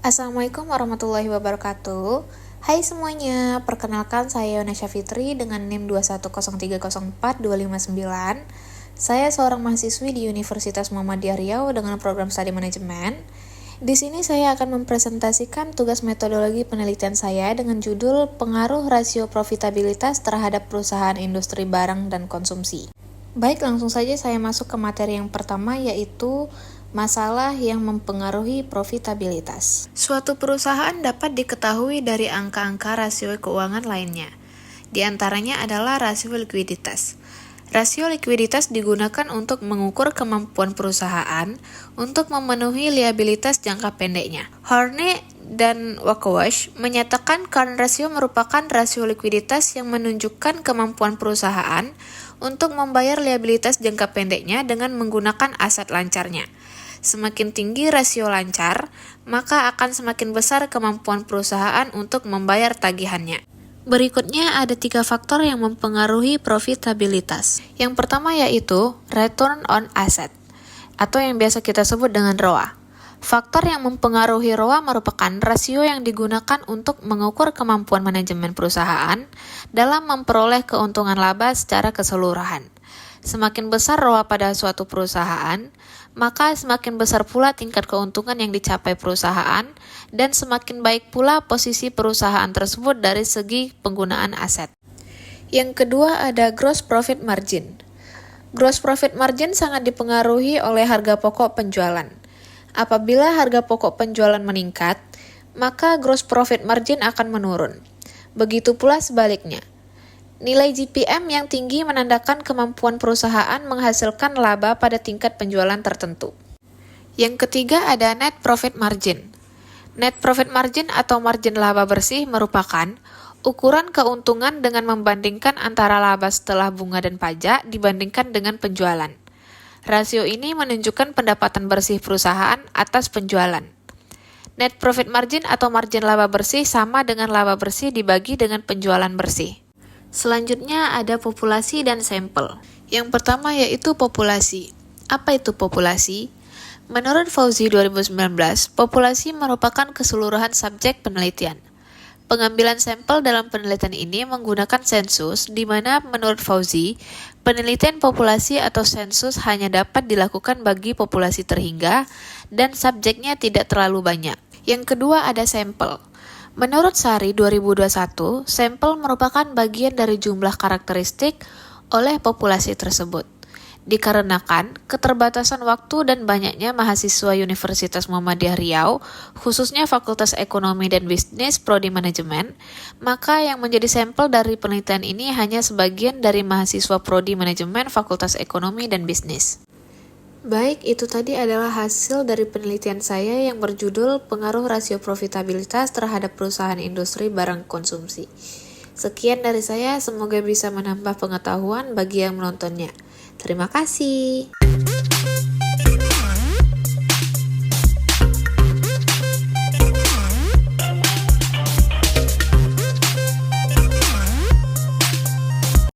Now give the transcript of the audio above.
Assalamualaikum warahmatullahi wabarakatuh. Hai semuanya, perkenalkan saya Yonasya Fitri dengan NIM 210304259. Saya seorang mahasiswi di Universitas Muhammadiyah Riau dengan program Studi Manajemen. Di sini saya akan mempresentasikan tugas metodologi penelitian saya dengan judul Pengaruh Rasio Profitabilitas terhadap Perusahaan Industri Barang dan Konsumsi. Baik, langsung saja saya masuk ke materi yang pertama, yaitu masalah yang mempengaruhi profitabilitas. Suatu perusahaan dapat diketahui dari angka-angka rasio keuangan lainnya. Di antaranya adalah rasio likuiditas. Rasio likuiditas digunakan untuk mengukur kemampuan perusahaan untuk memenuhi liabilitas jangka pendeknya. Horne dan Wakawash menyatakan current ratio merupakan rasio likuiditas yang menunjukkan kemampuan perusahaan untuk membayar liabilitas jangka pendeknya dengan menggunakan aset lancarnya. Semakin tinggi rasio lancar, maka akan semakin besar kemampuan perusahaan untuk membayar tagihannya. Berikutnya ada 3 faktor yang mempengaruhi profitabilitas. Yang pertama yaitu return on asset, atau yang biasa kita sebut dengan ROA. Faktor yang mempengaruhi ROA merupakan rasio yang digunakan untuk mengukur kemampuan manajemen perusahaan dalam memperoleh keuntungan laba secara keseluruhan. Semakin besar ROA pada suatu perusahaan, maka semakin besar pula tingkat keuntungan yang dicapai perusahaan dan semakin baik pula posisi perusahaan tersebut dari segi penggunaan aset. Yang kedua ada gross profit margin. Gross profit margin sangat dipengaruhi oleh harga pokok penjualan. Apabila harga pokok penjualan meningkat, maka gross profit margin akan menurun. Begitu pula sebaliknya. Nilai GPM yang tinggi menandakan kemampuan perusahaan menghasilkan laba pada tingkat penjualan tertentu. Yang ketiga ada net profit margin. Net profit margin atau margin laba bersih merupakan ukuran keuntungan dengan membandingkan antara laba setelah bunga dan pajak dibandingkan dengan penjualan. Rasio ini menunjukkan pendapatan bersih perusahaan atas penjualan. Net profit margin atau margin laba bersih sama dengan laba bersih dibagi dengan penjualan bersih. Selanjutnya ada populasi dan sampel. Yang pertama yaitu populasi. Apa itu populasi? Menurut Fauzi 2019, populasi merupakan keseluruhan subjek penelitian. Pengambilan sampel dalam penelitian ini menggunakan sensus, di mana menurut Fauzi, penelitian populasi atau sensus hanya dapat dilakukan bagi populasi terhingga dan subjeknya tidak terlalu banyak. Yang kedua ada sampel. Menurut Sari 2021, sampel merupakan bagian dari jumlah karakteristik oleh populasi tersebut. Dikarenakan keterbatasan waktu dan banyaknya mahasiswa Universitas Muhammadiyah Riau, khususnya Fakultas Ekonomi dan Bisnis Prodi Manajemen, maka yang menjadi sampel dari penelitian ini hanya sebagian dari mahasiswa Prodi Manajemen Fakultas Ekonomi dan Bisnis. Baik, itu tadi adalah hasil dari penelitian saya yang berjudul Pengaruh Rasio Profitabilitas terhadap Perusahaan Industri Barang Konsumsi. Sekian dari saya, semoga bisa menambah pengetahuan bagi yang menontonnya. Terima kasih.